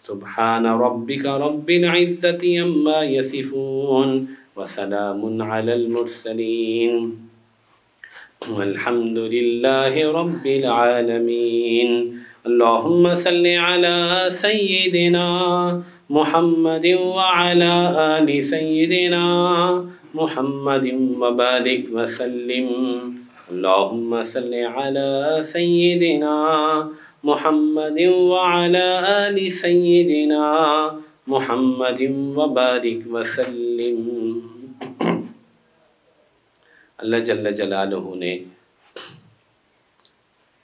سبحان ربک رب العزة عما یصفون وسلام علی المرسلین والحمد للہ رب العالمین۔ اللہم صل علی سیدنا محمد وعلی آل سیدنا محمد وبارک وسلم۔ اللہم صل علی سیدنا محمد وعلی آل سیدنا محمد وبارک وسلم۔ اللہ جل جلالہ نے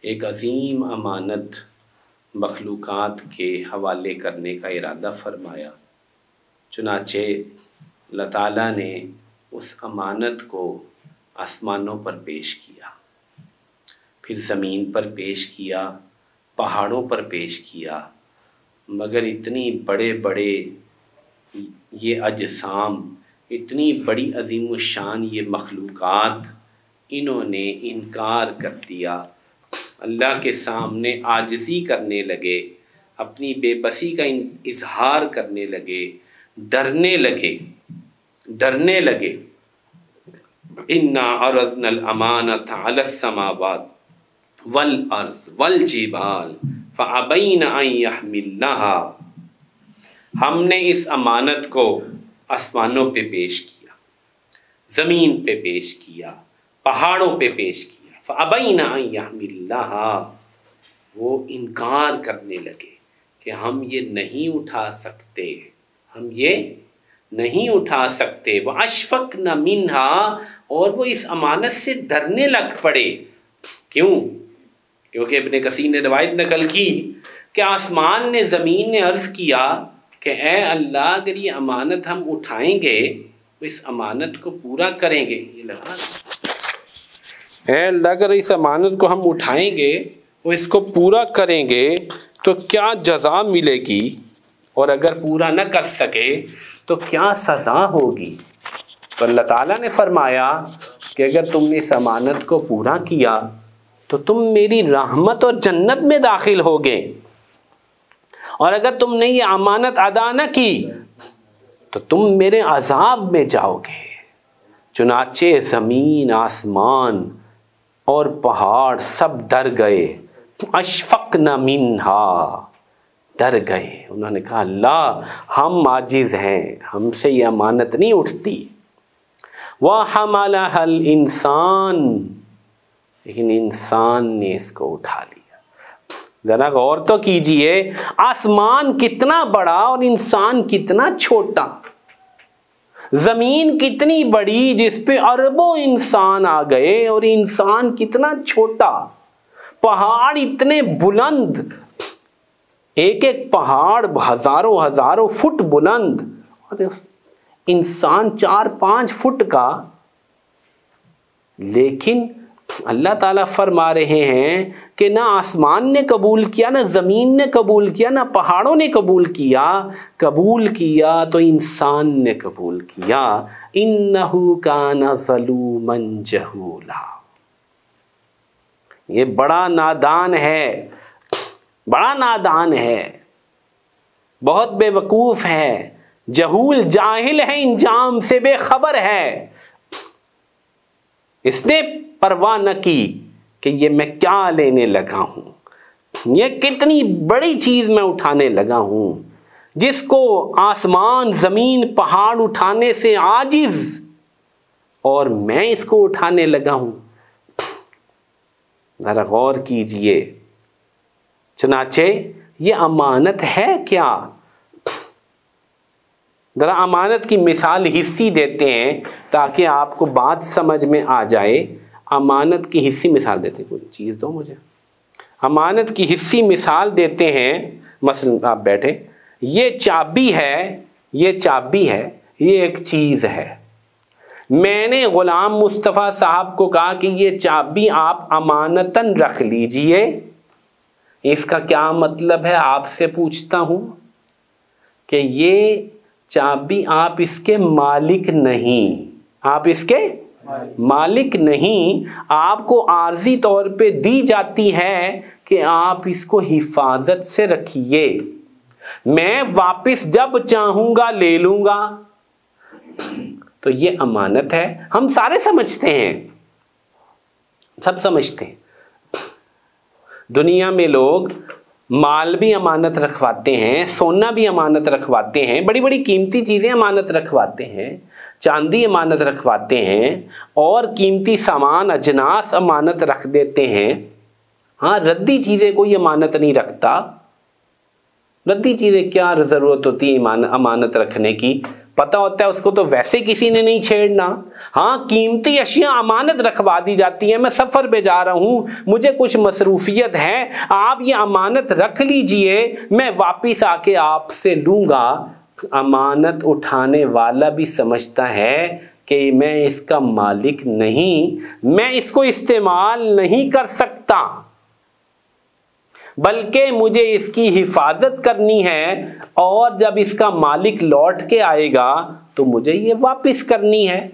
ایک عظیم امانت مخلوقات کے حوالے کرنے کا ارادہ فرمایا، چنانچہ اللہ تعالیٰ نے اس امانت کو آسمانوں پر پیش کیا، پھر زمین پر پیش کیا، پہاڑوں پر پیش کیا، مگر اتنی بڑے بڑے یہ اجسام، اتنی بڑی عظیم الشان یہ مخلوقات، انہوں نے انکار کر دیا، اللہ کے سامنے عاجزی کرنے لگے، اپنی بے بسی کا اظہار کرنے لگے، ڈرنے لگے۔ اِنَّا عَرَضْنَا الْأَمَانَةَ عَلَى السَّمَاوَاتِ وَالْأَرْضِ وَالْجِبَالِ فَأَبَيْنَ أَن يَحْمِلْنَهَا، ہم نے اس امانت کو آسمانوں پہ پیش کیا، زمین پہ پیش کیا، پہاڑوں پہ پیش کیا، فَأَبَيْنَ أَن يَحْمِلْنَهَا، وہ انکار کرنے لگے کہ ہم یہ نہیں اٹھا سکتے، ہم یہ نہیں اٹھا سکتے۔ وَأَشْفَقْنَ مِنْهَا، اور وہ اس امانت سے ڈرنے لگ پڑے۔ کیوں؟ کیونکہ ابن کثیر نے روایت نقل کی کہ آسمان نے، زمین نے عرض کیا کہ اے اللہ، اگر یہ امانت ہم اٹھائیں گے تو اس امانت کو پورا کریں گے، یہ لگا، اے اللہ اگر اس امانت کو ہم اٹھائیں گے وہ اس کو پورا کریں گے تو کیا جزا ملے گی، اور اگر پورا نہ کر سکے تو کیا سزا ہوگی؟ تو اللہ تعالیٰ نے فرمایا کہ اگر تم نے اس امانت کو پورا کیا تو تم میری رحمت اور جنت میں داخل ہوگے، اور اگر تم نے یہ امانت ادا نہ کی تو تم میرے عذاب میں جاؤ گے۔ چنانچہ زمین، آسمان اور پہاڑ سب ڈر گئے، اشفقن منہا، ڈر گئے، انہوں نے کہا اللہ ہم عاجز ہیں، ہم سے یہ امانت نہیں اٹھتی۔ وَحَمَلَهَا الْإِنسَانُ، لیکن انسان نے اس کو اٹھا لیا۔ ذرا غور تو کیجئے، آسمان کتنا بڑا اور انسان کتنا چھوٹا، زمین کتنی بڑی جس پہ اربوں انسان آ گئے اور انسان کتنا چھوٹا، پہاڑ اتنے بلند، ایک ایک پہاڑ ہزاروں فٹ بلند، اور انسان 4-5 فٹ کا، لیکن اللہ تعالیٰ فرما رہے ہیں کہ نہ آسمان نے قبول کیا، نہ زمین نے قبول کیا، نہ پہاڑوں نے قبول کیا تو انسان نے قبول کیا۔ اِنَّهُ كَانَ ظَلُومًا جَهُولًا، یہ بڑا نادان ہے، بہت بے وقوف ہے، جہول، جاہل ہے، انجام سے بے خبر ہے۔ اس نے پرواہ نہ کی کہ یہ میں کیا لینے لگا ہوں، یہ کتنی بڑی چیز میں اٹھانے لگا ہوں، جس کو آسمان، زمین، پہاڑ اٹھانے سے عاجز، اور میں اس کو اٹھانے لگا ہوں۔ ذرا غور کیجئے، چنانچہ یہ امانت ہے کیا؟ ذرا امانت کی مثال حصی دیتے ہیں تاکہ آپ کو بات سمجھ میں آ جائے۔ امانت کی حصی مثال دیتے ہیں، کوئی چیز دو مجھے۔ امانت کی حصی مثال دیتے ہیں، مثلا آپ بیٹھے، یہ چابی ہے، یہ ایک چیز ہے۔ میں نے غلام مصطفیٰ صاحب کو کہا کہ یہ چابی آپ امانتاً رکھ لیجئے، اس کا کیا مطلب ہے؟ آپ سے پوچھتا ہوں کہ یہ چابی آپ اس کے مالک نہیں، آپ کو عارضی طور پہ دی جاتی ہے کہ آپ اس کو حفاظت سے رکھیے، میں واپس جب چاہوں گا لے لوں گا. تو یہ امانت ہے. ہم سارے سمجھتے ہیں, سب سمجھتے ہیں. دنیا میں لوگ مال بھی امانت رکھواتے ہیں, سونا بھی امانت رکھواتے ہیں, بڑی بڑی قیمتی چیزیں امانت رکھواتے ہیں, چاندی امانت رکھواتے ہیں, اور قیمتی سامان اجناس امانت رکھ دیتے ہیں. ہاں, ردی چیزیں کوئی امانت نہیں رکھتا. ردی چیزیں کیا ضرورت ہوتی ہے امانت رکھنے کی؟ پتہ ہوتا ہے اس کو تو ویسے کسی نے نہیں چھیڑنا. ہاں, قیمتی اشیاء امانت رکھوا دی جاتی ہیں. میں سفر پہ جا رہا ہوں, مجھے کچھ مصروفیت ہے, آپ یہ امانت رکھ لیجئے, میں واپس آ کے آپ سے لوں گا. امانت اٹھانے والا بھی سمجھتا ہے کہ میں اس کا مالک نہیں, میں اس کو استعمال نہیں کر سکتا, بلکہ مجھے اس کی حفاظت کرنی ہے, اور جب اس کا مالک لوٹ کے آئے گا تو مجھے یہ واپس کرنی ہے,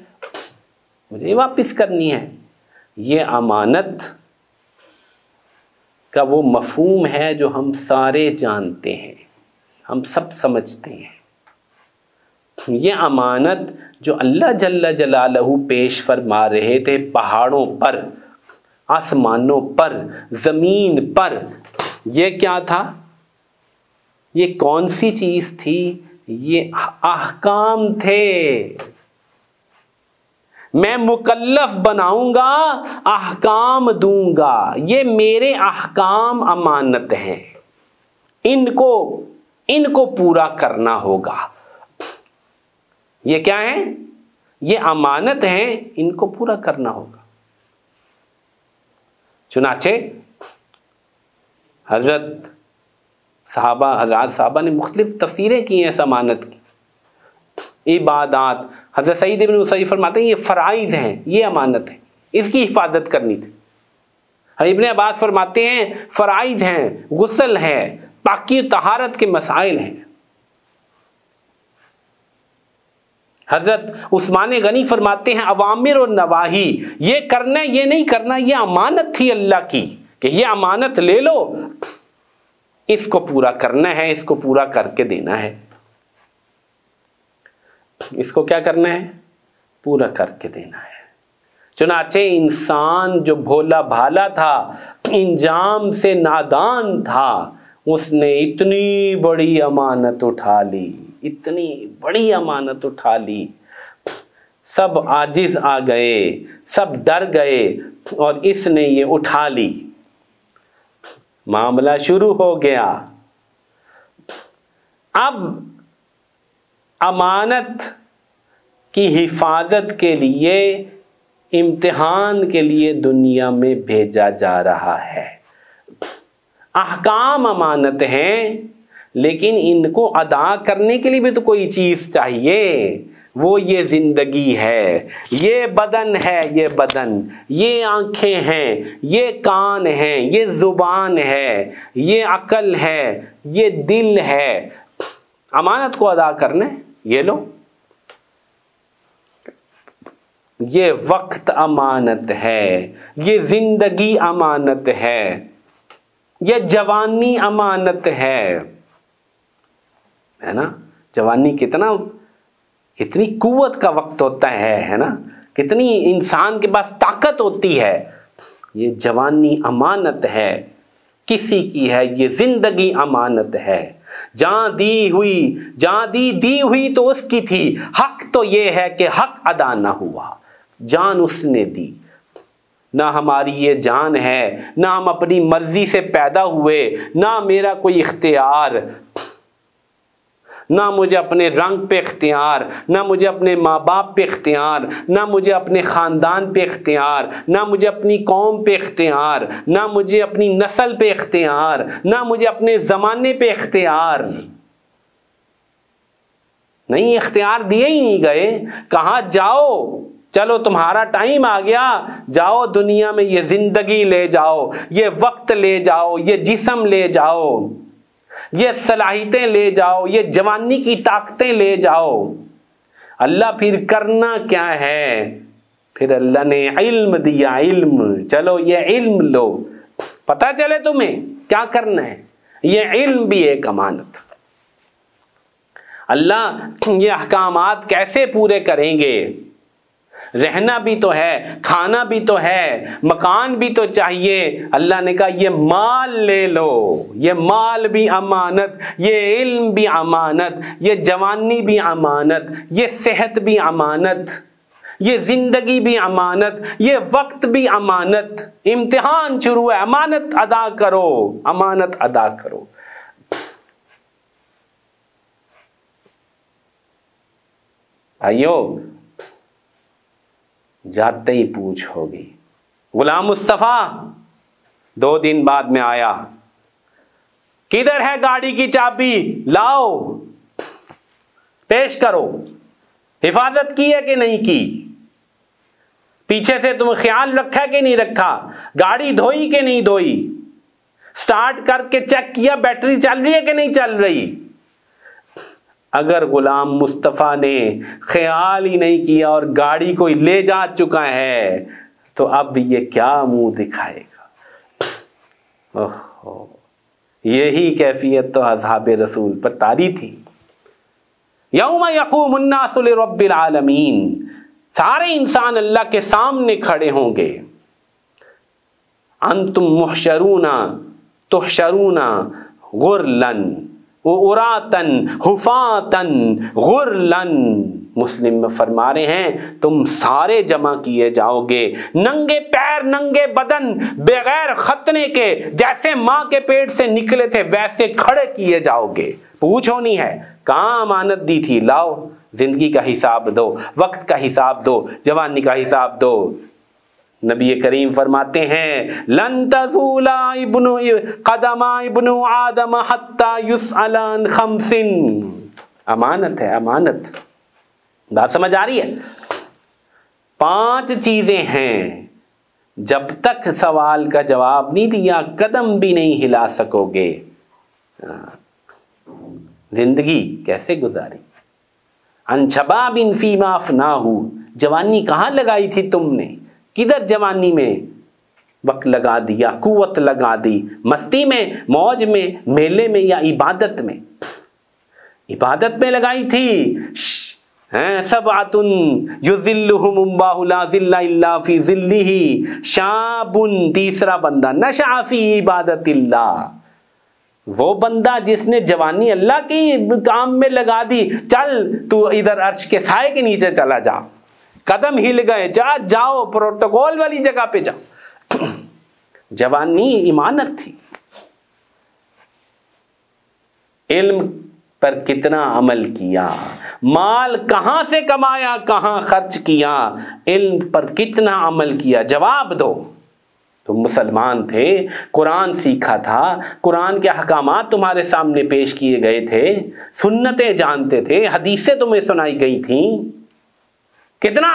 مجھے واپس کرنی ہے. یہ امانت کا وہ مفہوم ہے جو ہم سارے جانتے ہیں, ہم سب سمجھتے ہیں. یہ امانت جو اللہ جل جلالہ پیش فرما رہے تھے پہاڑوں پر, آسمانوں پر, زمین پر, یہ کیا تھا؟ یہ کون سی چیز تھی؟ یہ احکام تھے. میں مکلف بناؤں گا, احکام دوں گا. یہ میرے احکام امانت ہیں, ان کو پورا کرنا ہوگا. یہ کیا ہے؟ یہ امانت ہیں, ان کو پورا کرنا ہوگا. چنانچہ حضرات صحابہ نے مختلف تفسیریں کی ہیں اس امانت کی. عبادات, حضرت سعید ابن مسیب فرماتے ہیں یہ فرائض ہیں, یہ امانت ہے, اس کی حفاظت کرنی تھی. ابن عباس فرماتے ہیں فرائض ہیں, غسل ہے, پاکی و طہارت کے مسائل ہیں. حضرت عثمان غنی فرماتے ہیں اوامر اور نواہی, یہ کرنا یہ نہیں کرنا, یہ امانت تھی اللہ کی کہ یہ امانت لے لو, اس کو پورا کرنا ہے, اس کو پورا کر کے دینا ہے. اس کو کیا کرنا ہے؟ پورا کر کے دینا ہے. چنانچہ انسان جو بھولا بھالا تھا, انجام سے نادان تھا, اس نے اتنی بڑی امانت اٹھا لی, اتنی بڑی امانت اٹھا لی. سب عاجز آ گئے, سب ڈر گئے, اور اس نے یہ اٹھا لی. معاملہ شروع ہو گیا. اب امانت کی حفاظت کے لیے, امتحان کے لیے دنیا میں بھیجا جا رہا ہے. احکام امانت ہیں, لیکن ان کو ادا کرنے کے لیے بھی تو کوئی چیز چاہیے. وہ یہ زندگی ہے, یہ بدن ہے, یہ بدن, یہ آنکھیں ہیں, یہ کان ہیں, یہ زبان ہے, یہ عقل ہے, یہ دل ہے. امانت کو ادا کرنا ہے, یہ لو. یہ وقت امانت ہے, یہ زندگی امانت ہے, یہ جوانی امانت ہے نا. جوانی کتنی قوت کا وقت ہوتا ہے نا, کتنی انسان کے پاس طاقت ہوتی ہے. یہ جوانی امانت ہے, کسی کی ہے. یہ زندگی امانت ہے. جان دی ہوئی تو اس کی تھی. حق تو یہ ہے کہ حق ادا نہ ہوا, جان اس نے دی. نہ ہماری یہ جان ہے, نہ ہم اپنی مرضی سے پیدا ہوئے, نہ میرا کوئی اختیار, نہ مجھے اپنے رنگ پہ اختیار, نہ مجھے اپنے ماں باپ پہ اختیار, نہ مجھے اپنے خاندان پہ اختیار, نہ مجھے اپنی قوم پہ اختیار, نہ مجھے اپنی نسل پہ اختیار, نہ مجھے اپنے زمانے پہ اختیار. نہیں, اختیار دیے ہی نہیں گئے. کہاں جاؤ, چلو تمہارا ٹائم آ گیا, جاؤ دنیا میں یہ زندگی لے جاؤ, یہ وقت لے جاؤ, یہ جسم لے جاؤ, یہ صلاحیتیں لے جاؤ, یہ جوانی کی طاقتیں لے جاؤ. اللہ پھر کرنا کیا ہے؟ پھر اللہ نے علم دیا, علم. چلو یہ علم لو, پتہ چلے تمہیں کیا کرنا ہے. یہ علم بھی ایک امانت. اللہ یہ احکامات کیسے پورے کریں گے؟ رہنا بھی تو ہے، کھانا بھی تو ہے، مکان بھی تو چاہیے۔ اللہ نے کہا یہ مال لے لو، یہ مال بھی امانت، یہ علم بھی امانت، یہ جوانی بھی امانت، یہ صحت بھی امانت، یہ زندگی بھی امانت، یہ وقت بھی امانت۔ امتحان شروع ہے، امانت ادا کرو، امانت ادا کرو۔ بھائیو، جاتے ہی پوچھ ہوگی۔ غلام مصطفیٰ 2 دن بعد میں آیا، کدھر ہے گاڑی کی چابی؟ لاؤ، پیش کرو۔ حفاظت کی ہے کہ نہیں کی؟ پیچھے سے تم خیال رکھا کہ نہیں رکھا؟ گاڑی دھوئی کہ نہیں دھوئی؟ سٹارٹ کر کے چیک کیا بیٹری چل رہی ہے کہ نہیں چل رہی؟ اگر غلام مصطفیٰ نے خیال ہی نہیں کیا اور گاڑی کوئی لے جا چکا ہے تو اب یہ کیا منہ دکھائے گا؟ یہی کیفیت تو اصحاب رسول پر طاری تھی۔ یوم یقوم الناس لرب العالمین، سارے انسان اللہ کے سامنے کھڑے ہوں گے۔ انتم محشرون تحشرون غرلن عراتن حفاتن غرلن، مسلم میں فرما رہے ہیں تم سارے جمع کیے جاؤ گے، ننگے پیر ننگے بدن بغیر ختنے کے، جیسے ماں کے پیٹ سے نکلے تھے ویسے کھڑے کیے جاؤ گے۔ پوچھ ہونی ہے، کہاں امانت دی تھی؟ لاؤ، زندگی کا حساب دو، وقت کا حساب دو، جوانی کا حساب دو۔ نبی کریم فرماتے ہیں لن تزول قدم ابن آدم حتی یسأل عن 5۔ امانت ہے، امانت۔ بات سمجھ آ رہی ہے؟ 5 چیزیں ہیں، جب تک سوال کا جواب نہیں دیا قدم بھی نہیں ہلا سکو گے۔ زندگی کیسے گزاری؟ ان شباب فیما افناہ، جوانی کہاں لگائی تھی تم نے؟ کدھر جوانی میں وقت لگا دیا، قوت لگا دی؟ مستی میں، موج میں، میلے میں، یا عبادت میں؟ عبادت میں لگائی تھی۔ سبعۃ یظلھم اللہ لا ظل الا فی ظلہ، شاب، تیسرا بندہ نشأ فی عبادت اللہ، وہ بندہ جس نے جوانی اللہ کی کام میں لگا دی۔ چل تو ادھر عرش کے سائے کے نیچے چلا جا، قدم ہل گئے، جاؤ پروٹوکول والی جگہ پہ جاؤ۔ جوانی امانت تھی۔ علم پر کتنا عمل کیا، مال کہاں سے کمایا، کہاں خرچ کیا، علم پر کتنا عمل کیا؟ جواب دو۔ تم مسلمان تھے، قرآن سیکھا تھا، قرآن کے احکامات تمہارے سامنے پیش کیے گئے تھے، سنتیں جانتے تھے، حدیثیں تمہیں سنائی گئی تھیں، کتنا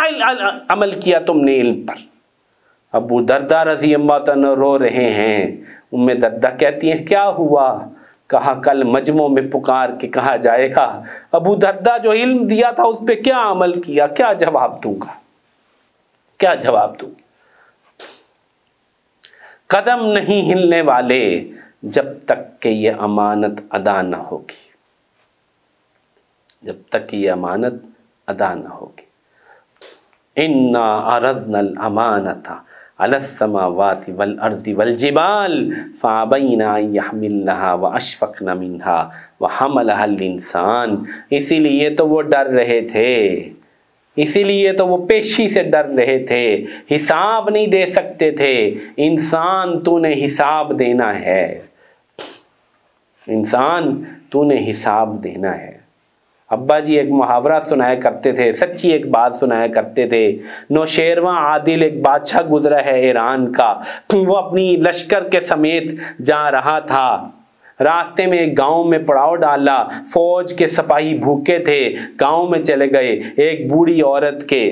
عمل کیا تم نے علم پر؟ ابو دردہ رضی اللہ عنہ رو رہے ہیں، ام دردہ کہتی ہیں کیا ہوا؟ کہا کل مجمع میں پکار کے کہا جائے گا ابو دردہ جو علم دیا تھا اس پہ کیا عمل کیا؟ کیا جواب دوں گا؟ کیا جواب دوں؟ قدم نہیں ہلنے والے جب تک کہ یہ امانت ادا نہ ہوگی، جب تک کہ یہ امانت ادا نہ ہوگی۔ اِنَّا عَرَضْنَا الْأَمَانَةَ عَلَى السَّمَاوَاتِ وَالْأَرْضِ وَالْجِبَالِ فَأَبَيْنَ أَن يَحْمِلْنَهَا وَأَشْفَقْنَ مِنْهَا وَحَمَلَهَا الْإِنسَانُ، اسی لیے تو وہ ڈر رہے تھے، اسی لیے تو وہ پیشی سے ڈر رہے تھے، حساب نہیں دے سکتے تھے۔ انسان تو نے حساب دینا ہے، انسان تو نے حساب دینا ہے۔ ابا جی ایک محاورہ سنایا کرتے تھے، سچی ایک بات سنایا کرتے تھے۔ نوشیرواں عادل ایک بادشاہ گزرا ہے ایران کا، وہ اپنی لشکر کے سمیت جا رہا تھا، راستے میں ایک گاؤں میں پڑاؤ ڈالا، فوج کے سپاہی بھوکے تھے، گاؤں میں چلے گئے، ایک بوڑھی عورت کے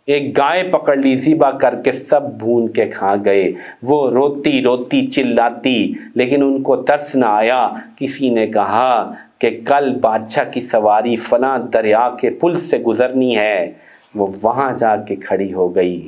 ایک گائے پکڑ لی، ذبح کر کے سب بھون کے کھا گئے۔ وہ روتی روتی چلاتی، لیکن ان کو ترس نہ آیا۔ کسی نے کہا کہ کل بادشاہ کی سواری فلاں دریا کے پل سے گزرنی ہے، وہ وہاں جا کے کھڑی ہو گئی۔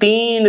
3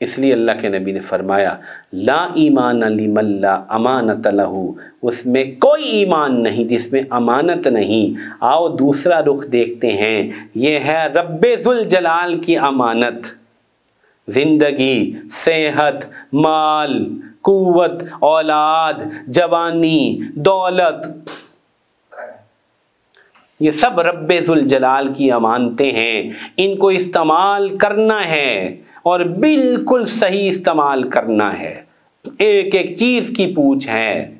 اس لیے اللہ کے نبی نے فرمایا لا ایمان لمن لا امانت لہ، اس میں کوئی ایمان نہیں جس میں امانت نہیں۔ آؤ دوسرا رخ دیکھتے ہیں، یہ ہے رب ذوالجلال کی امانت، زندگی، صحت، مال، قوت، اولاد، جوانی، دولت، یہ سب رب ذوالجلال کی امانتیں ہیں۔ ان کو استعمال کرنا ہے اور بالکل صحیح استعمال کرنا ہے، ایک ایک چیز کی پوچھ ہے۔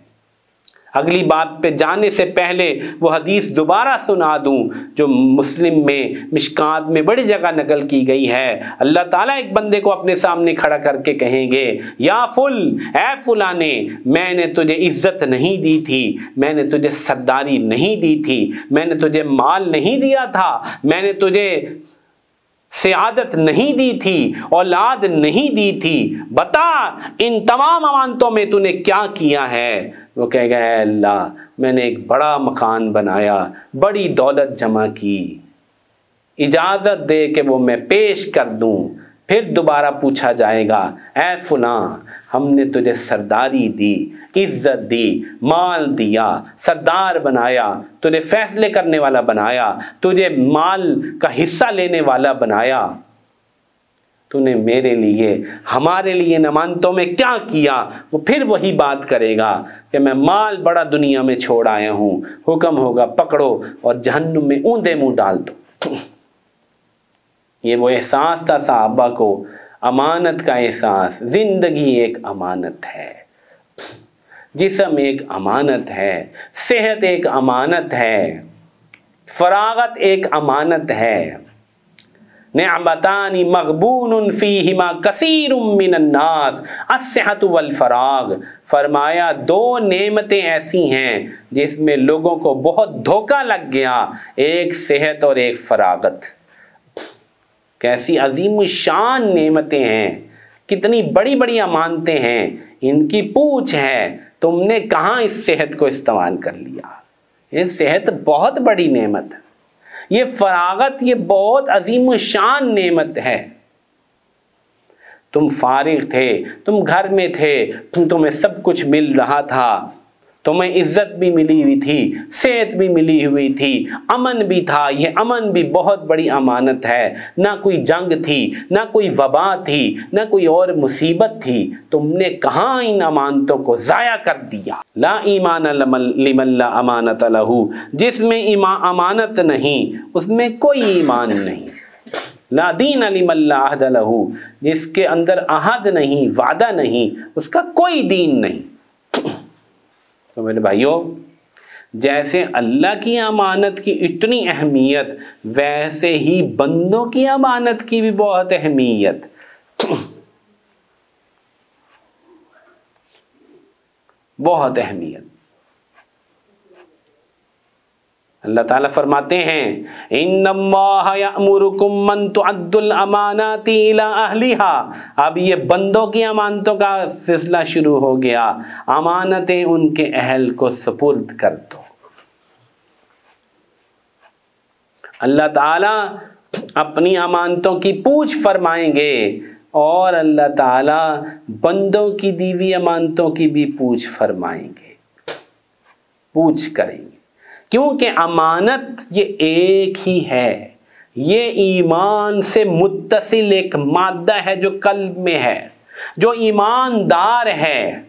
اگلی بات پہ جانے سے پہلے وہ حدیث دوبارہ سنا دوں جو مسلم میں، مشکات میں بڑی جگہ نقل کی گئی ہے۔ اللہ تعالیٰ ایک بندے کو اپنے سامنے کھڑا کر کے کہیں گے یا فل، اے فلانے، میں نے تجھے عزت نہیں دی تھی، میں نے تجھے سرداری نہیں دی تھی، میں نے تجھے مال نہیں دیا تھا، میں نے تجھے سعادت نہیں دی تھی، اولاد نہیں دی تھی، بتا ان تمام امانتوں میں تو نے کیا کیا ہے؟ وہ کہے گا اے اللہ، میں نے ایک بڑا مکان بنایا، بڑی دولت جمع کی، اجازت دے کہ وہ میں پیش کر دوں۔ پھر دوبارہ پوچھا جائے گا اے فلاں، ہم نے تجھے سرداری دی، عزت دی، مال دیا، سردار بنایا، تجھے فیصلے کرنے والا بنایا، تجھے مال کا حصہ لینے والا بنایا، تو نے میرے لیے، ہمارے لیے امانتوں میں کیا کیا؟ وہ پھر وہی بات کرے گا کہ میں مال بڑا دنیا میں چھوڑ آیا ہوں، حکم ہوگا پکڑو اور جہنم میں اوندے منہ ڈال دو۔ یہ وہ احساس تھا صحابہ کو، امانت کا احساس۔ زندگی ایک امانت ہے، جسم ایک امانت ہے، صحت ایک امانت ہے، فراغت ایک امانت ہے۔ نعمتان مغبون فیہما کثیر من الناس الصحت والفراغ، فرمایا دو نعمتیں ایسی ہیں جس میں لوگوں کو بہت دھوکہ لگ گیا، ایک صحت اور ایک فراغت۔ کیسی عظیم الشان نعمتیں ہیں، کتنی بڑی بڑی امانتیں ہیں، ان کی پوچھ ہے تم نے کہاں اس صحت کو استعمال کر لیا؟ یہ صحت بہت بڑی نعمت ہے، یہ فراغت یہ بہت عظیم الشان نعمت ہے۔ تم فارغ تھے، تم گھر میں تھے، تمہیں سب کچھ مل رہا تھا، تمہیں عزت بھی ملی ہوئی تھی، صحت بھی ملی ہوئی تھی، امن بھی تھا۔ یہ امن بھی بہت بڑی امانت ہے، نہ کوئی جنگ تھی، نہ کوئی وبا تھی، نہ کوئی اور مصیبت تھی، تم نے کہاں ان امانتوں کو ضائع کر دیا؟ لا ایمان لمن لا امانت لہ، جس میں امانت نہیں اس میں کوئی ایمان نہیں۔ لا دین لمن لا عہد لہ، جس کے اندر عہد نہیں، وعدہ نہیں، اس کا کوئی دین نہیں۔ تو میرے بھائیوں، جیسے اللہ کی امانت کی اتنی اہمیت، ویسے ہی بندوں کی امانت کی بھی بہت اہمیت۔ بہت اہمیت۔ اللہ تعالیٰ فرماتے ہیں ان اللہ یأمرکم ان تؤدوا الامانات الی اہلہا۔ اب یہ بندوں کی امانتوں کا سلسلہ شروع ہو گیا، امانتیں ان کے اہل کو سپرد کر دو۔ اللہ تعالیٰ اپنی امانتوں کی پوچھ فرمائیں گے اور اللہ تعالیٰ بندوں کی دی ہوئی امانتوں کی بھی پوچھ فرمائیں گے، پوچھ کریں گے، کیونکہ امانت یہ ایک ہی ہے، یہ ایمان سے متصل ایک مادہ ہے جو قلب میں ہے۔ جو ایماندار ہے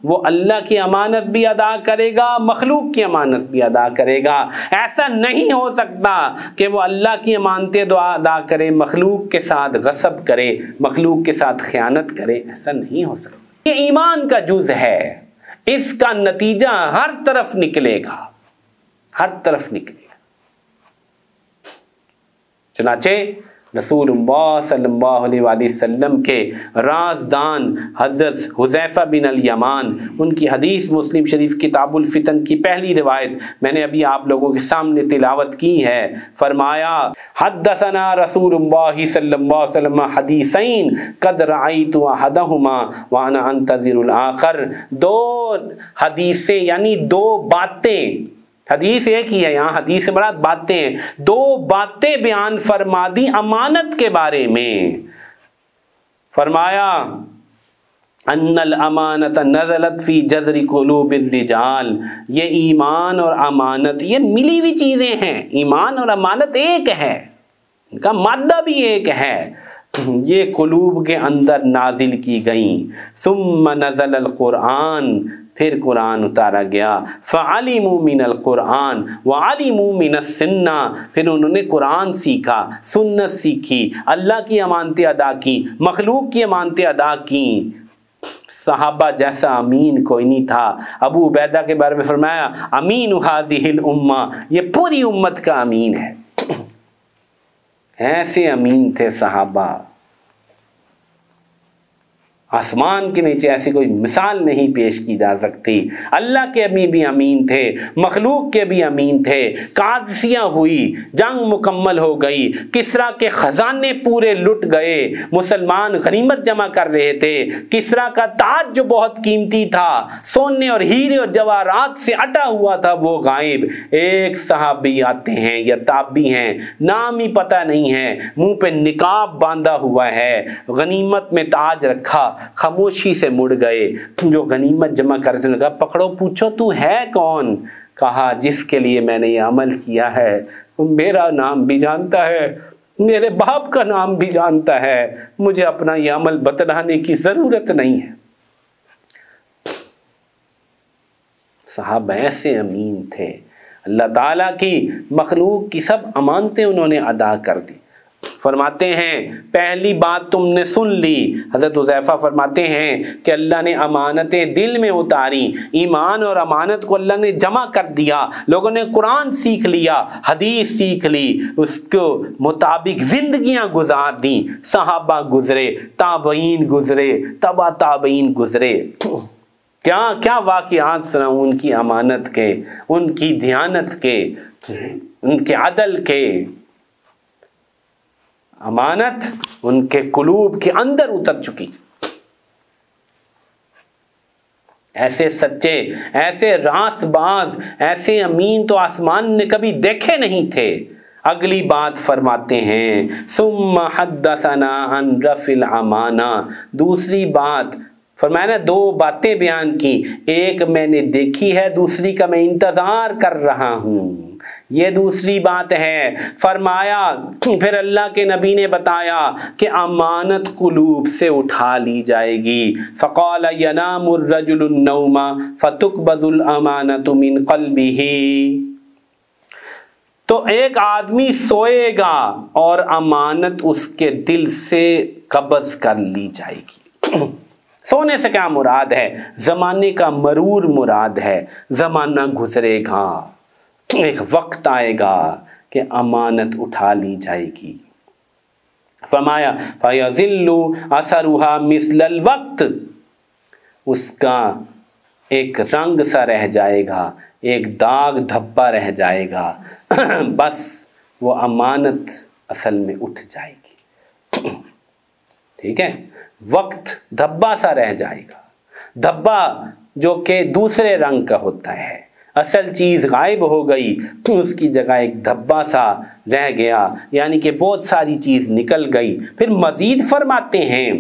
وہ اللہ کی امانت بھی ادا کرے گا، مخلوق کی امانت بھی ادا کرے گا۔ ایسا نہیں ہو سکتا کہ وہ اللہ کی امانتیں ادا کرے، مخلوق کے ساتھ غصب کرے، مخلوق کے ساتھ خیانت کرے، ایسا نہیں ہو سکتا۔ یہ ایمان کا جز ہے، اس کا نتیجہ ہر طرف نکلے گا، ہر طرف نکلے گا۔ چنانچہ رسول اللہ صلی اللہ علیہ وآلہ وسلم کے رازدان حضرت حذیفہ بن الیمان، ان کی حدیث مسلم شریف کتاب الفتن کی پہلی روایت میں نے ابھی آپ لوگوں کے سامنے تلاوت کی ہے۔ فرمایا حدثنا رسول اللہ صلی اللہ علیہ وسلم حدیثین قد رأیت احدہما وانا انتظر الآخر۔ دو حدیثیں یعنی دو باتیں، حدیث ایک ہی ہے، یہاں حدیث سے مراد باتیں ہیں، دو باتیں بیان فرما دی امانت کے بارے میں۔ فرمایا ان الامانت نزلت فی جذر قلوب الرجال، یہ ایمان اور امانت یہ ملی ہوئی چیزیں ہیں، ایمان اور امانت ایک ہے، ان کا مادہ بھی ایک ہے، یہ قلوب کے اندر نازل کی گئیں۔ ثم نزل القرآن، پھر قرآن اتارا گیا، فعلموا من القرآن وعلموا من السنہ، پھر انہوں نے قرآن سیکھا، سنت سیکھی، اللہ کی امانتیں ادا کی، مخلوق کی امانتیں ادا کی۔ صحابہ جیسا امین کوئی نہیں تھا۔ ابو عبیدہ کے بارے میں فرمایا امین ہذہ الامہ، یہ پوری امت کا امین ہے۔ ایسے امین تھے صحابہ، آسمان کے نیچے ایسی کوئی مثال نہیں پیش کی جا سکتی۔ اللہ کے بھی امین تھے، مخلوق کے بھی امین تھے۔ قادسیہ ہوئی، جنگ مکمل ہو گئی، کسریٰ کے خزانے پورے لٹ گئے، مسلمان غنیمت جمع کر رہے تھے، کسریٰ کا تاج جو بہت قیمتی تھا، سونے اور ہیرے اور جواہرات سے اٹا ہوا تھا، وہ غائب۔ ایک صحابی آتے ہیں یا تابعی ہیں، نام ہی پتہ نہیں ہے، منہ پہ نقاب باندھا ہوا ہے، غنیمت میں تاج رکھا، خاموشی سے مڑ گئے۔ جو غنیمت جمع کر رہے تھے، کہا پکڑو، پوچھو تو ہے کون؟ کہا جس کے لیے میں نے یہ عمل کیا ہے وہ میرا نام بھی جانتا ہے، میرے باپ کا نام بھی جانتا ہے، مجھے اپنا یہ عمل بتلانے کی ضرورت نہیں ہے۔ صحابہ ایسے امین تھے، اللہ تعالیٰ کی مخلوق کی سب امانتیں انہوں نے ادا کر دی۔ فرماتے ہیں پہلی بات تم نے سن لی، حضرت حذیفہ فرماتے ہیں کہ اللہ نے امانتیں دل میں اتاری، ایمان اور امانت کو اللہ نے جمع کر دیا، لوگوں نے قرآن سیکھ لیا، حدیث سیکھ لی، اس کو مطابق زندگیاں گزار دیں۔ صحابہ گزرے، تابعین گزرے، تبع تابعین گزرے، کیا کیا واقعات سناؤں ان کی امانت کے، ان کی دیانت کے، ان کے عدل کے۔ امانت ان کے قلوب کے اندر اتر چکی، ایسے سچے، ایسے راست باز، ایسے امین تو آسمان نے کبھی دیکھے نہیں تھے۔ اگلی بات فرماتے ہیں ثم حدثنا عن رفع الامانہ، دوسری بات فرمایا نا، دو باتیں بیان کی، ایک میں نے دیکھی ہے، دوسری کا میں انتظار کر رہا ہوں، یہ دوسری بات ہے۔ فرمایا پھر اللہ کے نبی نے بتایا کہ امانت قلوب سے اٹھا لی جائے گی۔ فقال ینام الرجل النوم فتقبض الامانۃ من قلبہ، تو ایک آدمی سوئے گا اور امانت اس کے دل سے قبض کر لی جائے گی۔ سونے سے کیا مراد ہے؟ زمانے کا مرور مراد ہے، زمانہ گزرے گا، ایک وقت آئے گا کہ امانت اٹھا لی جائے گی۔ فرمایا فَيَظِلُّ أَثَرُهَا مِثْلَ الْوَقْتِ، اس کا ایک رنگ سا رہ جائے گا، ایک داغ دھبا رہ جائے گا، بس وہ امانت اصل میں اٹھ جائے گی۔ ٹھیک ہے، وقت دھبا سا رہ جائے گا، دھبا جو کہ دوسرے رنگ کا ہوتا ہے، اصل چیز غائب ہو گئی، اس کی جگہ ایک دھبا سا رہ گیا، یعنی کہ بہت ساری چیز نکل گئی۔ پھر مزید فرماتے ہیں،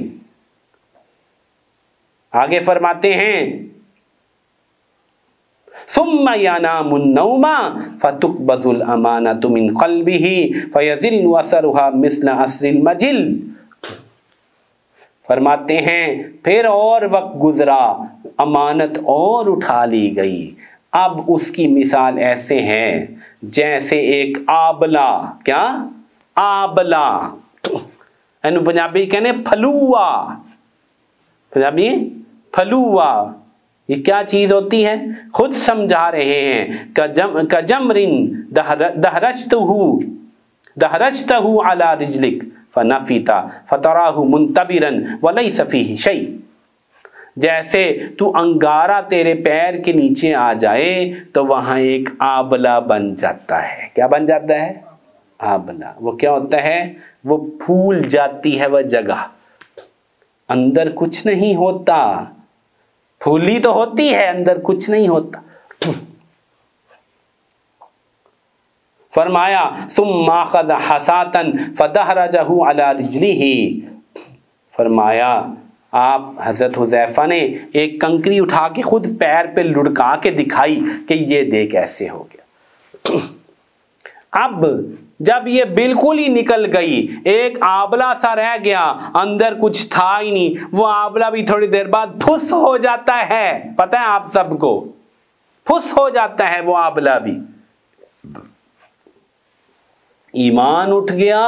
آگے فرماتے ہیں ثم ينام النوم فتقبض الامانۃ من قلبہ فيظل اثرها مثل اثر المجل، فرماتے ہیں پھر اور وقت گزرا، امانت اور اٹھا لی گئی، اب اس کی مثال ایسے ہے جیسے ایک آبلہ، کیا آبلہ، اینو پنجابی کہنے پھلوا، پنجابی پھلوا، یہ کیا چیز ہوتی ہے؟ خود سمجھا رہے ہیں، کجمرن دہرجتہ علی رجلک فنفیتا فتراہ منتبرا ولیس فیہ شیء، جیسے تو انگارہ تیرے پیر کے نیچے آ جائے تو وہاں ایک آبلہ بن جاتا ہے۔ کیا بن جاتا ہے؟ آبلہ۔ وہ کیا ہوتا ہے؟ وہ پھول جاتی ہے وہ جگہ، اندر کچھ نہیں ہوتا، پھولی تو ہوتی ہے، اندر کچھ نہیں ہوتا۔ فرمایا ثم اخذ حساتا فدحرجہ علی رجلہ، فرمایا آپ حضرت حذیفہ نے ایک کنکری اٹھا کے خود پیر پہ لڑکا کے دکھائی کہ یہ دیکھ ایسے ہو گیا۔ اب جب یہ بالکل ہی نکل گئی، ایک آبلہ سا رہ گیا، اندر کچھ تھا ہی نہیں، وہ آبلہ بھی تھوڑی دیر بعد پھس ہو جاتا ہے، پتہ ہے آپ سب کو، پھس ہو جاتا ہے وہ آبلہ بھی۔ ایمان اٹھ گیا،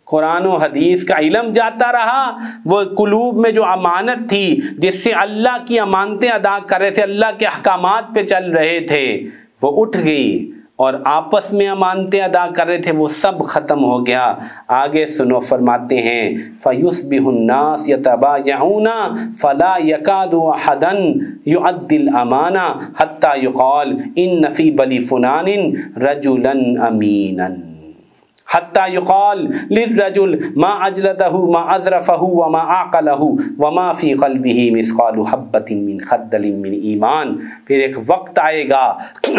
قرآن و حدیث کا علم جاتا رہا، وہ قلوب میں جو امانت تھی جس سے اللہ کی امانتیں ادا کر رہے تھے، اللہ کے احکامات پہ چل رہے تھے، وہ اٹھ گئی، اور آپس میں امانتیں ادا کر رہے تھے وہ سب ختم ہو گیا۔ آگے سنو، فرماتے ہیں فَيُصْبِحُ النَّاسُ يَتَبَايَعُونَ فَلَا يَكَادُ أَحَدٌ يُؤَدِّي الْأَمَانَةَ حَتَّى يُقَالَ إِنَّ فِي بَنِي فُلَانٍ رَجُلًا أَمِينًا حتى يقال للرجل ما أجلده ما أزرفه وما أعقله وما في قلبه مثقال حبة من خردل من ایمان۔ پھر ایک وقت آئے گا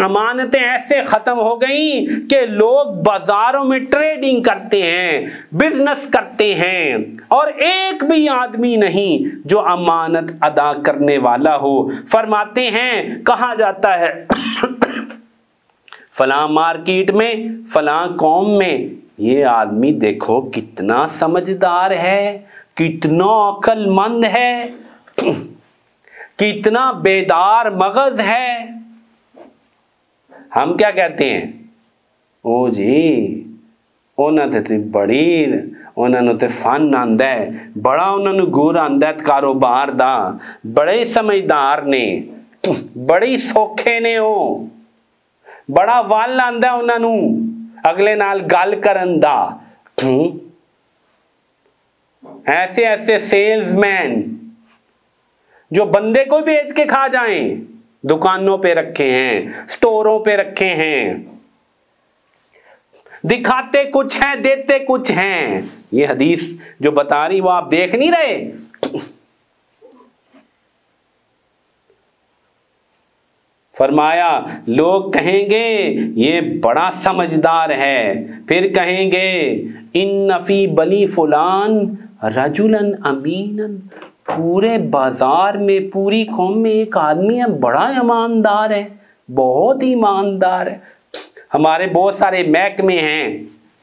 امانتیں ایسے ختم ہو گئیں کہ لوگ بازاروں میں ٹریڈنگ کرتے ہیں، بزنس کرتے ہیں، اور ایک بھی آدمی نہیں جو امانت ادا کرنے والا ہو۔ فرماتے ہیں کہا جاتا ہے فلاں مارکیٹ میں، فلاں قوم میں، یہ آدمی دیکھو کتنا سمجھدار ہے، کتنا عقل مند ہے، کتنا بیدار مغز ہے۔ ہم کیا کہتے ہیں؟ او جی انہوں نے بڑی انہوں نے فن آندا ہے، بڑا انہوں نے گور آندا ہے کاروبار دا، بڑے سمجھدار نے، بڑی سوکھے نے، ہو بڑا وال آندا انہاں نوں اگلے نال گل کرن دا۔ ایسے ایسے سیلز مین جو بندے کو بیچ کے کھا جائیں، دکانوں پہ رکھے ہیں، سٹوروں پہ رکھے ہیں، دکھاتے کچھ ہیں دیتے کچھ ہیں۔ یہ حدیث جو بتا رہی وہ آپ دیکھ نہیں رہے؟ فرمایا لوگ کہیں گے یہ بڑا سمجھدار ہے، پھر کہیں گے ان فی بنی فلان رجلا امینا، پورے بازار میں پوری قوم میں ایک آدمی ہے بڑا ایماندار ہے، بہت ایماندار ہے۔ ہمارے بہت سارے محکمے ہیں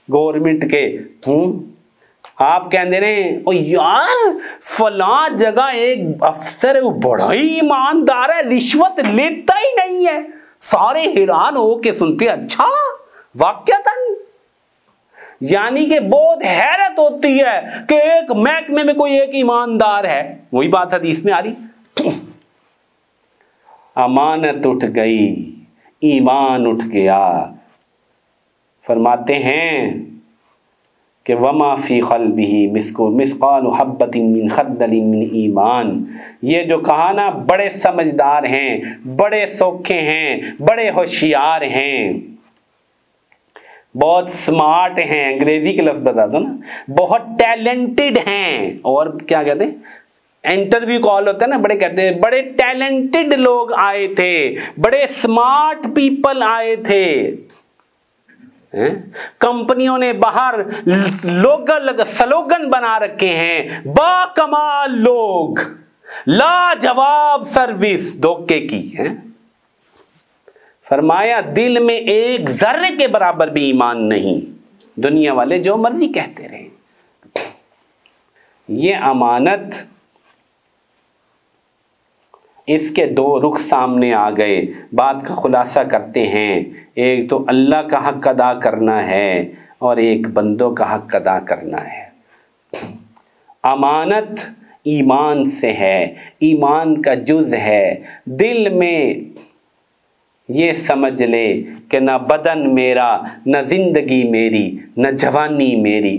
گورنمنٹ کے، آپ کہندے نے او یار فلاں جگہ ایک افسر ہے وہ بڑا ہی ایماندار ہے، رشوت لیتا ہی نہیں ہے، سارے حیران ہو کے سنتے اچھا واقعتاً، یعنی کہ بہت حیرت ہوتی ہے کہ ایک محکمے میں کوئی ایک ایماندار ہے۔ وہی بات حدیث میں آ رہی، امانت اٹھ گئی، ایمان اٹھ گیا۔ فرماتے ہیں کہ وما فی قلبہ مثقال حبۃ من خردل من ایمان، یہ جو کہا نا بڑے سمجھدار ہیں، بڑے سوکھے ہیں، بڑے ہوشیار ہیں، بہت سمارٹ ہیں، انگریزی کے لفظ بتا دو نا، بہت ٹیلنٹڈ ہیں، اور کیا کہتے ہیں انٹرویو کال ہوتا ہے نا، بڑے کہتے ہیں بڑے ٹیلنٹڈ لوگ آئے تھے، بڑے سمارٹ پیپل آئے تھے۔ کمپنیوں نے باہر سلوگن بنا رکھے ہیں، با کمال لوگ، لاجواب سروس دھوکے کی ہے۔ فرمایا دل میں ایک ذرے کے برابر بھی ایمان نہیں، دنیا والے جو مرضی کہتے رہے۔ یہ امانت، اس کے دو رخ سامنے آ گئے۔ بات کا خلاصہ کرتے ہیں، ایک تو اللہ کا حق ادا کرنا ہے اور ایک بندوں کا حق ادا کرنا ہے۔ امانت ایمان سے ہے، ایمان کا جز ہے۔ دل میں یہ سمجھ لے کہ نہ بدن میرا، نہ زندگی میری، نہ جوانی میری،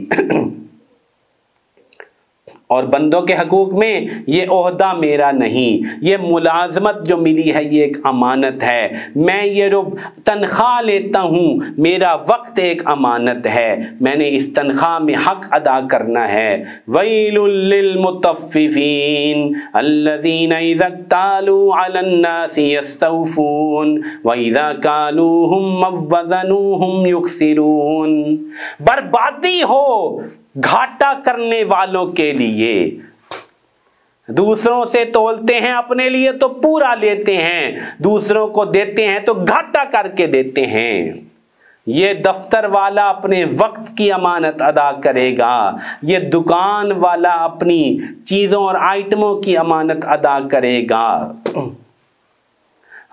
اور بندوں کے حقوق میں یہ عہدہ میرا نہیں، یہ ملازمت جو ملی ہے یہ ایک امانت ہے، میں یہ جو تنخواہ لیتا ہوں میرا وقت ایک امانت ہے، میں نے اس تنخواہ میں حق ادا کرنا ہے۔ ویل للمطففین الذین اذا اکتالوا علی الناس یستوفون واذا کالوہم او وزنوہم یخسرون۔ بربادی ہو گھاٹا کرنے والوں کے لیے، دوسروں سے تولتے ہیں اپنے لیے تو پورا لیتے ہیں، دوسروں کو دیتے ہیں تو گھاٹا کر کے دیتے ہیں۔ یہ دفتر والا اپنے وقت کی امانت ادا کرے گا، یہ دکان والا اپنی چیزوں اور آئٹموں کی امانت ادا کرے گا۔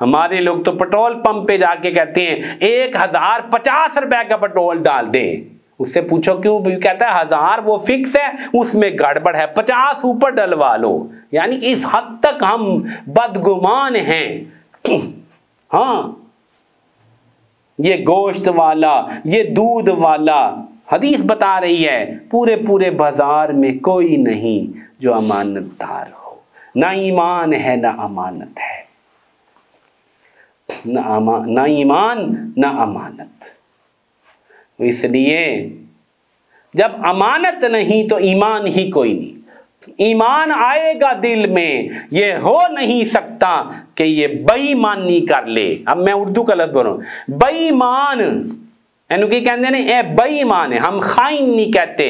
ہمارے لوگ تو پٹرول پمپ پہ جا کے کہتے ہیں 1050 روپے کا پٹرول ڈال دیں، اس سے پوچھو کیوں؟ کہتا ہے 1000 وہ فکس ہے، اس میں گڑبڑ ہے، 50 اوپر ڈلوا لو۔ یعنی کہ اس حد تک ہم بدگمان ہیں۔ ہاں، یہ گوشت والا، یہ دودھ والا، حدیث بتا رہی ہے پورے بازار میں کوئی نہیں جو امانت دار ہو، نہ ایمان ہے نہ امانت ہے، نہ ایمان نہ امانت۔ اس لیے جب امانت نہیں تو ایمان ہی کوئی نہیں۔ ایمان آئے گا دل میں، یہ ہو نہیں سکتا کہ یہ بے ایمانی کر لے۔ اب میں اردو کا لفظ بول رہا ہوں، بے ایمان، اینو کی کہتے ہیں اے بے ایمان ہے، ہم خائن نہیں کہتے،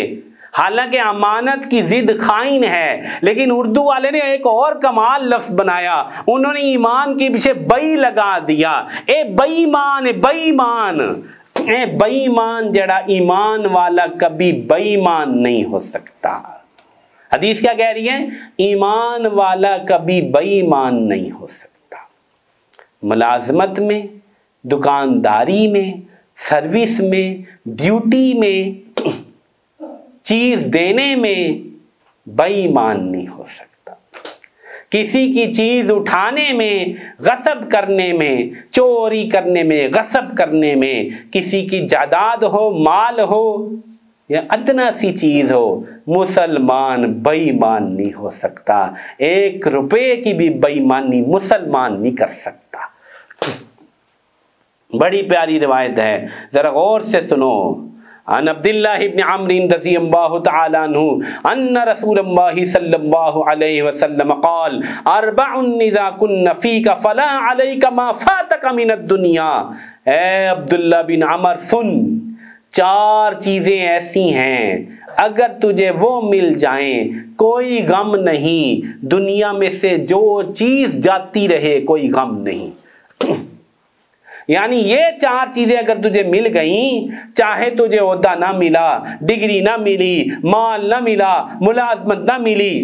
حالانکہ امانت کی ضد خائن ہے، لیکن اردو والے نے ایک اور کمال لفظ بنایا، انہوں نے ایمان کے پیچھے بے لگا دیا۔ اے بے ایمان، بے ایمان، اے بے ایمان جڑا ایمان والا کبھی بے ایمان نہیں ہو سکتا۔ حدیث کیا کہہ رہی ہے؟ ایمان والا کبھی بے ایمان نہیں ہو سکتا۔ ملازمت میں، دکانداری میں، سروس میں، ڈیوٹی میں، چیز دینے میں بے ایمان نہیں ہو سکتا۔ کسی کی چیز اٹھانے میں، غصب کرنے میں، چوری کرنے میں، غصب کرنے میں، کسی کی جائیداد ہو، مال ہو یا ادنا سی چیز ہو، مسلمان بے ایمان نہیں ہو سکتا۔ 1 روپے کی بھی بے ایمانی مسلمان نہیں کر سکتا۔ بڑی پیاری روایت ہے، ذرا غور سے سنو۔ عن عبداللہ ابن عمرو رضی اللہ تعالی عنہ ان رسول اللہ صلی اللہ علیہ وسلم قال 4 اذا كن فيك فلا عليك ما فاتك من الدنيا۔ اے عبداللہ بن عمر سن، 4 چیزیں ایسی ہیں اگر تجھے وہ مل جائیں کوئی غم نہیں، دنیا میں سے جو چیز جاتی رہے کوئی غم نہیں۔ یعنی یہ 4 چیزیں اگر تجھے مل گئیں، چاہے تجھے عہدہ نہ ملا، ڈگری نہ ملی، مال نہ ملا، ملازمت نہ ملی،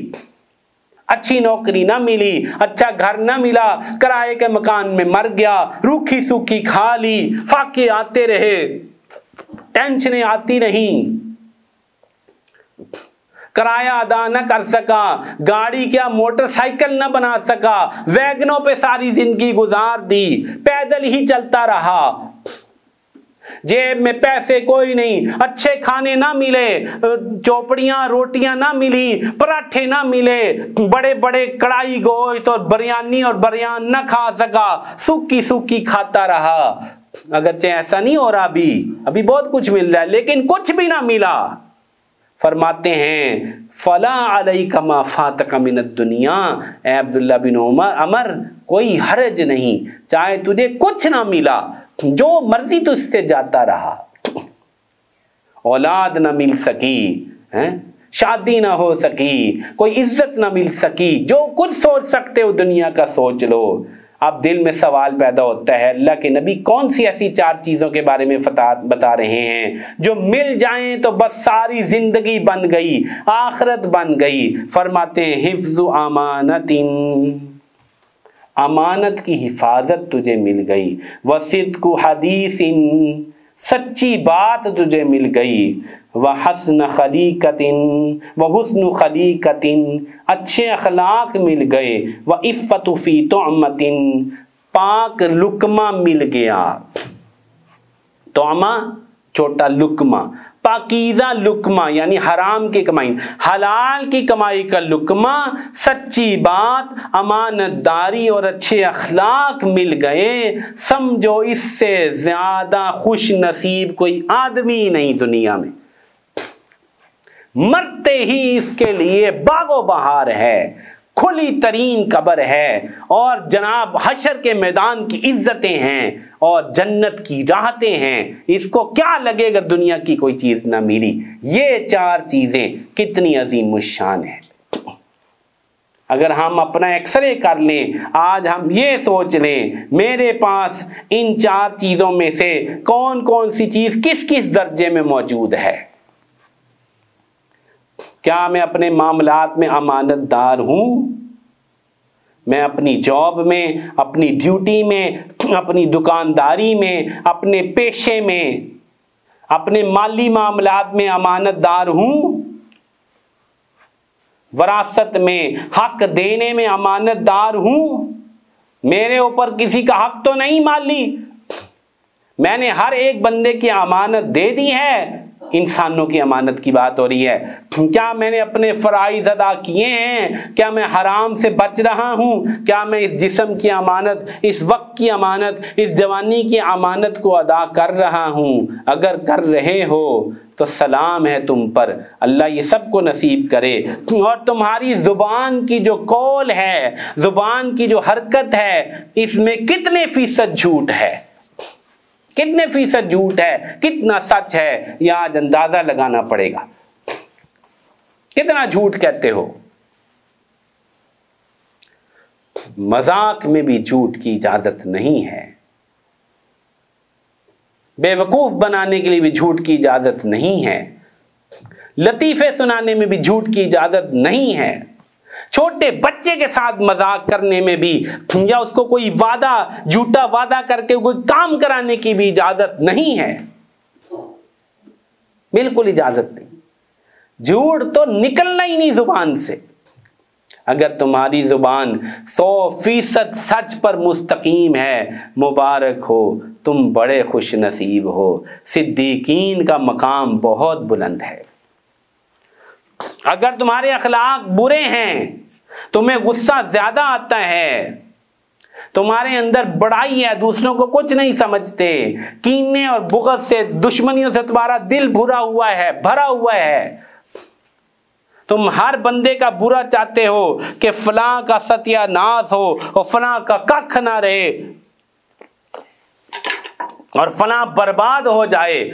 اچھی نوکری نہ ملی، اچھا گھر نہ ملا، کرائے کے مکان میں مر گیا، روکھی سوکھی کھا لی، فاقے آتے رہے، ٹینشنیں آتی نہیں، کرایہ ادا نہ کر سکا، گاڑی کیا موٹر سائیکل نہ بنا سکا، ویگنوں پہ ساری زندگی گزار دی، پیدل ہی چلتا رہا، جیب میں پیسے کوئی نہیں، اچھے کھانے نہ ملے، چوپڑیاں روٹیاں نہ ملی، پراٹھے نہ ملے، بڑے بڑے کڑائی گوشت اور بریانی اور بریان نہ کھا سکا، سوکھی سوکھی کھاتا رہا۔ اگرچہ ایسا نہیں ہو رہا، ابھی بہت کچھ مل رہا ہے، لیکن کچھ بھی نہ ملا۔ فرماتے ہیں فلا علیک ما فاتک من الدنیا، اے عبداللہ بن عمر کوئی حرج نہیں، چاہے تجھے کچھ نہ ملا، جو مرضی تجھ سے جاتا رہا، اولاد نہ مل سکی، شادی نہ ہو سکی، کوئی عزت نہ مل سکی، جو کچھ سوچ سکتے ہو دنیا کا سوچ لو۔ اب دل میں سوال پیدا ہوتا ہے، اللہ کے نبی کون سی ایسی 4 چیزوں کے بارے میں بتا رہے ہیں جو مل جائیں تو بس ساری زندگی بن گئی، آخرت بن گئی؟ فرماتے ہیں حفظ امانت، امانت کی حفاظت تجھے مل گئی، وصدق حدیث، سچی بات تجھے مل گئی، وحسن خلیقت، وحسن خلیقت، اچھے اخلاق مل گئے، وعفت فی طعمت، پاک لقمہ مل گیا۔ طعمہ چھوٹا لقمہ، پاکیزہ لقمہ یعنی حرام کی کمائی، حلال کی کمائی کا لقمہ، سچی بات، امانت داری اور اچھے اخلاق مل گئے۔ سمجھو اس سے زیادہ خوش نصیب کوئی آدمی نہیں دنیا میں، مرتے ہی اس کے لیے باغ و بہار ہے، کھلی ترین قبر ہے، اور جناب حشر کے میدان کی عزتیں ہیں اور جنت کی راحتیں ہیں، اس کو کیا لگے اگر دنیا کی کوئی چیز نہ ملی؟ یہ 4 چیزیں کتنی عظیم الشان ہیں۔ اگر ہم اپنا ایکس رے کر لیں، آج ہم یہ سوچ لیں میرے پاس ان 4 چیزوں میں سے کون کون سی چیز کس کس درجے میں موجود ہے۔ کیا میں اپنے معاملات میں امانت دار ہوں؟ میں اپنی جاب میں، اپنی ڈیوٹی میں، اپنی دکانداری میں، اپنے پیشے میں، اپنے مالی معاملات میں امانت دار ہوں؟ وراثت میں، حق دینے میں امانت دار ہوں؟ میرے اوپر کسی کا حق تو نہیں مالی؟ میں نے ہر ایک بندے کی امانت دے دی ہے؟ انسانوں کی امانت کی بات ہو رہی ہے۔ کیا میں نے اپنے فرائض ادا کیے ہیں؟ کیا میں حرام سے بچ رہا ہوں؟ کیا میں اس جسم کی امانت، اس وقت کی امانت، اس جوانی کی امانت کو ادا کر رہا ہوں؟ اگر کر رہے ہو تو سلام ہے تم پر، اللہ یہ سب کو نصیب کرے۔ اور تمہاری زبان کی جو قول ہے، زبان کی جو حرکت ہے، اس میں کتنے فیصد جھوٹ ہے، کتنے فیصد جھوٹ ہے، کتنا سچ ہے، یہ آج اندازہ لگانا پڑے گا۔ کتنا جھوٹ کہتے ہو؟ مذاق میں بھی جھوٹ کی اجازت نہیں ہے، بے وقوف بنانے کے لیے بھی جھوٹ کی اجازت نہیں ہے، لطیفے سنانے میں بھی جھوٹ کی اجازت نہیں ہے، چھوٹے بچے کے ساتھ مذاق کرنے میں بھی، یا اس کو کوئی وعدہ، جھوٹا وعدہ کر کے کوئی کام کرانے کی بھی اجازت نہیں ہے، بالکل اجازت نہیں۔ جھوٹ تو نکلنا ہی نہیں زبان سے۔ اگر تمہاری زبان 100% سچ پر مستقیم ہے، مبارک ہو، تم بڑے خوش نصیب ہو، صدیقین کا مقام بہت بلند ہے۔ اگر تمہارے اخلاق برے ہیں، تمہیں غصہ زیادہ آتا ہے، تمہارے اندر بڑائی ہے، دوسروں کو کچھ نہیں سمجھتے، کینے اور بغض سے، دشمنیوں سے تمہارا دل بھرا ہوا ہے، تم ہر بندے کا برا چاہتے ہو کہ فلاں کا ستیہ ناش ہو اور فلاں کا ککھ نہ رہے اور فلاں برباد ہو جائے،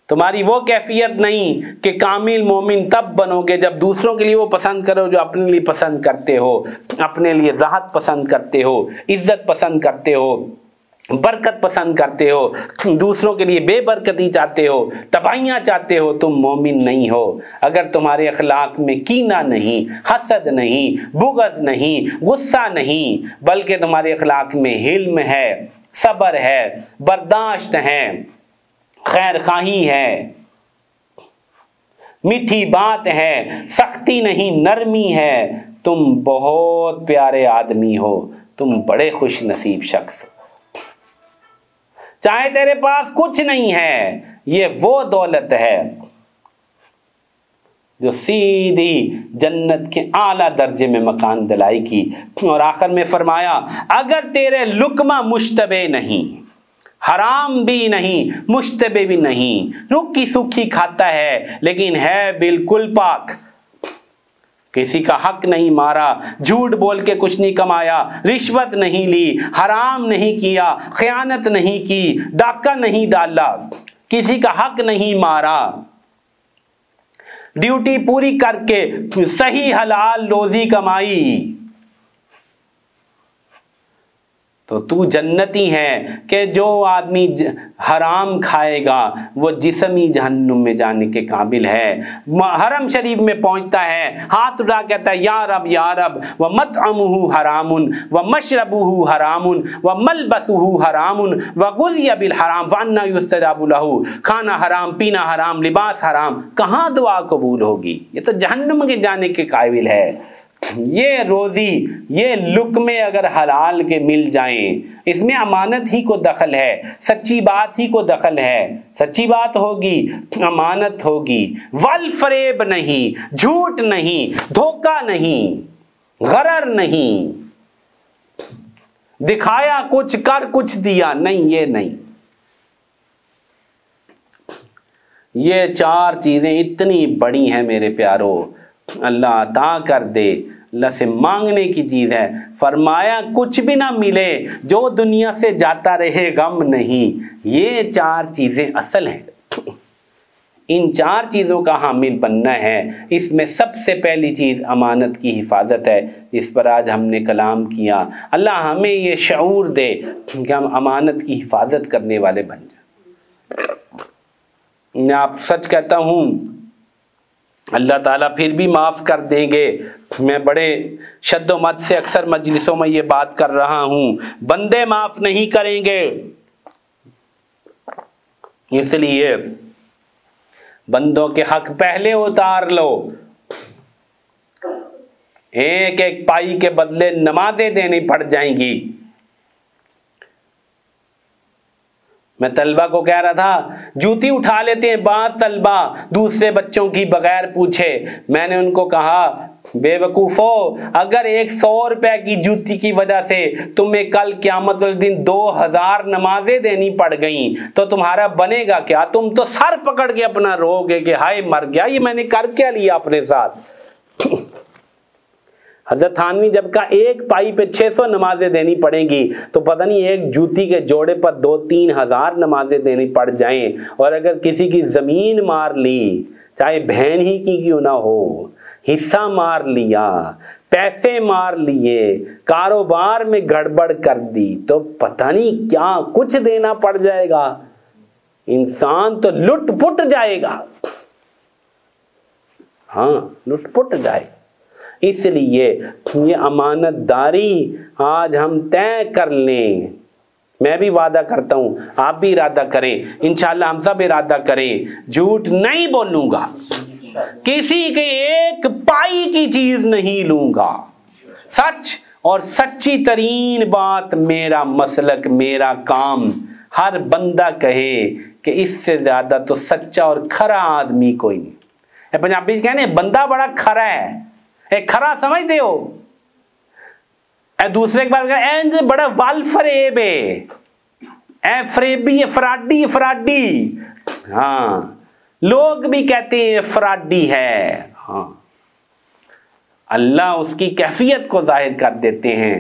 تمہاری وہ کیفیت نہیں کہ کامل مومن تب بنو گے جب دوسروں کے لیے وہ پسند کرو جو اپنے لیے پسند کرتے ہو، اپنے لیے راحت پسند کرتے ہو، عزت پسند کرتے ہو، برکت پسند کرتے ہو، دوسروں کے لیے بے برکتی چاہتے ہو، تباہیاں چاہتے ہو، تم مومن نہیں ہو۔ اگر تمہارے اخلاق میں کینہ نہیں، حسد نہیں، بغض نہیں، غصہ نہیں، بلکہ تمہارے اخلاق میں حلم ہے، صبر ہے، برداشت ہے، خیر خواہی ہے، میٹھی بات ہے، سختی نہیں نرمی ہے، تم بہت پیارے آدمی ہو، تم بڑے خوش نصیب شخص ہو۔ چاہے تیرے پاس کچھ نہیں ہے، یہ وہ دولت ہے جو سیدھی جنت کے اعلیٰ درجے میں مکان دلائی کی۔ اور آخر میں فرمایا اگر تیرے لقمہ مشتبہ نہیں، حرام بھی نہیں، مشتبہ بھی نہیں، رکی سکھی کھاتا ہے لیکن ہے بالکل پاک، کسی کا حق نہیں مارا، جھوٹ بول کے کچھ نہیں کمایا، رشوت نہیں لی، حرام نہیں کیا، خیانت نہیں کی، ڈاکہ نہیں ڈالا، کسی کا حق نہیں مارا، ڈیوٹی پوری کر کے صحیح حلال روزی کمائی، تو تو جنتی ہے کہ جو آدمی حرام کھائے گا وہ جسمی جہنم میں جانے کے قابل ہے۔ حرم شریف میں پہنچتا ہے، ہاتھ اٹھا کہتا ہے یا رب یا رب، وَمَطْعَمُهُ حَرَامٌ وَمَشْرَبُهُ حَرَامٌ وَمَلْبَسُهُ حَرَامٌ وَغُذِّيَ بِالْحَرَامِ فَأَنَّىٰ يُسْتَجَابُ لَهُ۔ کھانا حرام، پینا حرام، لباس حرام، کہاں دعا قبول ہوگی؟ یہ تو جہنم کے جانے کے قابل ہے۔ یہ روزی، یہ لقمے اگر حلال کے مل جائیں، اس میں امانت ہی کو دخل ہے، سچی بات ہی کو دخل ہے، سچی بات ہوگی، امانت ہوگی، والفریب نہیں، جھوٹ نہیں، دھوکہ نہیں، غرر نہیں، دکھایا کچھ کر کچھ دیا نہیں، یہ نہیں۔ یہ 4 چیزیں اتنی بڑی ہیں میرے پیارو، اللہ عطا کر دے، اللہ سے مانگنے کی چیز ہے۔ فرمایا کچھ بھی نہ ملے، جو دنیا سے جاتا رہے غم نہیں۔ یہ 4 چیزیں اصل ہیں، ان 4 چیزوں کا حامل بننا ہے۔ اس میں سب سے پہلی چیز امانت کی حفاظت ہے، جس پر آج ہم نے کلام کیا۔ اللہ ہمیں یہ شعور دے کہ ہم امانت کی حفاظت کرنے والے بن جائیں۔ میں آپ سچ کہتا ہوں، اللہ تعالیٰ پھر بھی معاف کر دیں گے۔ میں بڑے شد و مد سے اکثر مجلسوں میں یہ بات کر رہا ہوں، بندے معاف نہیں کریں گے۔ اس لیے بندوں کے حق پہلے اتار لو۔ ایک ایک پائی کے بدلے نمازیں دینی پڑ جائیں گی۔ میں طلبہ کو کہہ رہا تھا، جوتی اٹھا لیتے ہیں بعض طلبہ دوسرے بچوں کی بغیر پوچھے۔ میں نے ان کو کہا، بے وقوفو، اگر 100 روپے کی جوتی کی وجہ سے تمہیں کل قیامت والے دن 2000 نمازیں دینی پڑ گئیں تو تمہارا بنے گا کیا؟ تم تو سر پکڑ کے اپنا رو گے کہ ہائے مر گیا، یہ میں نے کر کیا لیا اپنے ساتھ۔ حضرت تھانوی جب کا ایک پائی پہ 600 نمازیں دینی پڑیں گی تو پتہ نہیں ایک جوتی کے جوڑے پر 2-3 ہزار نمازیں دینی پڑ جائیں۔ اور اگر کسی کی زمین مار لی، چاہے بہن ہی کی کیوں نہ ہو، حصہ مار لیا، پیسے مار لیے، کاروبار میں گڑبڑ کر دی، تو پتہ نہیں کیا کچھ دینا پڑ جائے گا۔ انسان تو لٹ پٹ جائے گا، ہاں لٹ پٹ جائے گا۔ اس لیے یہ امانت داری آج ہم طے کر لیں۔ میں بھی وعدہ کرتا ہوں، آپ بھی ارادہ کریں، انشاءاللہ ہم سب ارادہ کریں، جھوٹ نہیں بولوں گا، کسی کے ایک پائی کی چیز نہیں لوں گا، سچ اور سچی ترین بات میرا مسلک، میرا کام۔ ہر بندہ کہے کہ اس سے زیادہ تو سچا اور کھرا آدمی کوئی نہیں۔ پنجابی کہنے بندہ بڑا کھرا ہے، ایک کھرا سمجھتے ہو؟ اے دوسرے کے بارے میں بڑا وال فریب ہے، اے فریبی، فراڈی۔ ہاں لوگ بھی کہتے ہیں فراڈی ہے۔ ہاں اللہ اس کی کیفیت کو ظاہر کر دیتے ہیں۔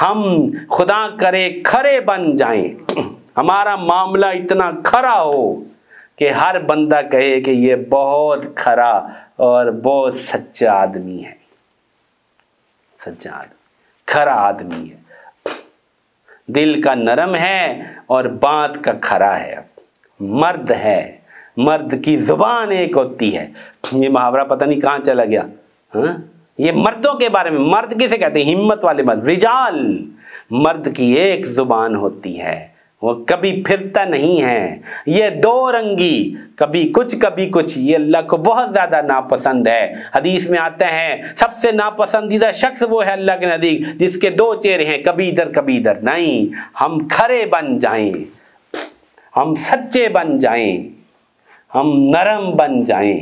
ہم خدا کرے کھرے بن جائیں، ہمارا معاملہ اتنا کھرا ہو کہ ہر بندہ کہے کہ یہ بہت کھرا اور بہت سچا آدمی ہے، سچا آدمی، کھرا آدمی ہے، دل کا نرم ہے اور بات کا کھرا ہے، مرد ہے، مرد کی زبان ایک ہوتی ہے۔ یہ محاورہ پتہ نہیں کہاں چلا گیا، ہاں یہ مردوں کے بارے میں۔ مرد کسے کہتے ہیں؟ ہمت والے مرد، رجال۔ مرد کی ایک زبان ہوتی ہے، وہ کبھی پھرتا نہیں ہے، یہ 2 رنگی، کبھی کچھ، یہ اللہ کو بہت زیادہ ناپسند ہے۔ حدیث میں آتا ہے سب سے ناپسندیدہ شخص وہ ہے اللہ کے نزدیک جس کے 2 چہرے ہیں، کبھی ادھر۔ نہیں، ہم کھرے بن جائیں، ہم سچے بن جائیں، ہم نرم بن جائیں،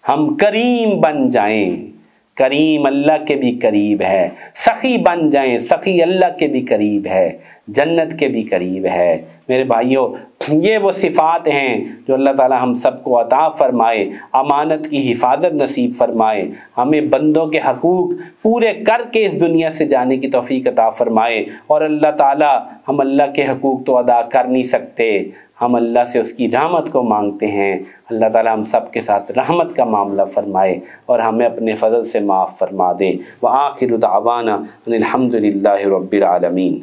ہم کریم بن جائیں، کریم اللہ کے بھی قریب ہے، سخی بن جائیں، سخی اللہ کے بھی قریب ہے، جنت کے بھی قریب ہے۔ میرے بھائیوں، یہ وہ صفات ہیں جو اللہ تعالی ہم سب کو عطا فرمائے، امانت کی حفاظت نصیب فرمائے، ہمیں بندوں کے حقوق پورے کر کے اس دنیا سے جانے کی توفیق عطا فرمائے۔ اور اللہ تعالی، ہم اللہ کے حقوق تو ادا کر نہیں سکتے، ہم اللہ سے اس کی رحمت کو مانگتے ہیں۔ اللہ تعالی ہم سب کے ساتھ رحمت کا معاملہ فرمائے اور ہمیں اپنے فضل سے معاف فرما دے۔ وآخر دعوانا ان الحمد للہ رب العالمین۔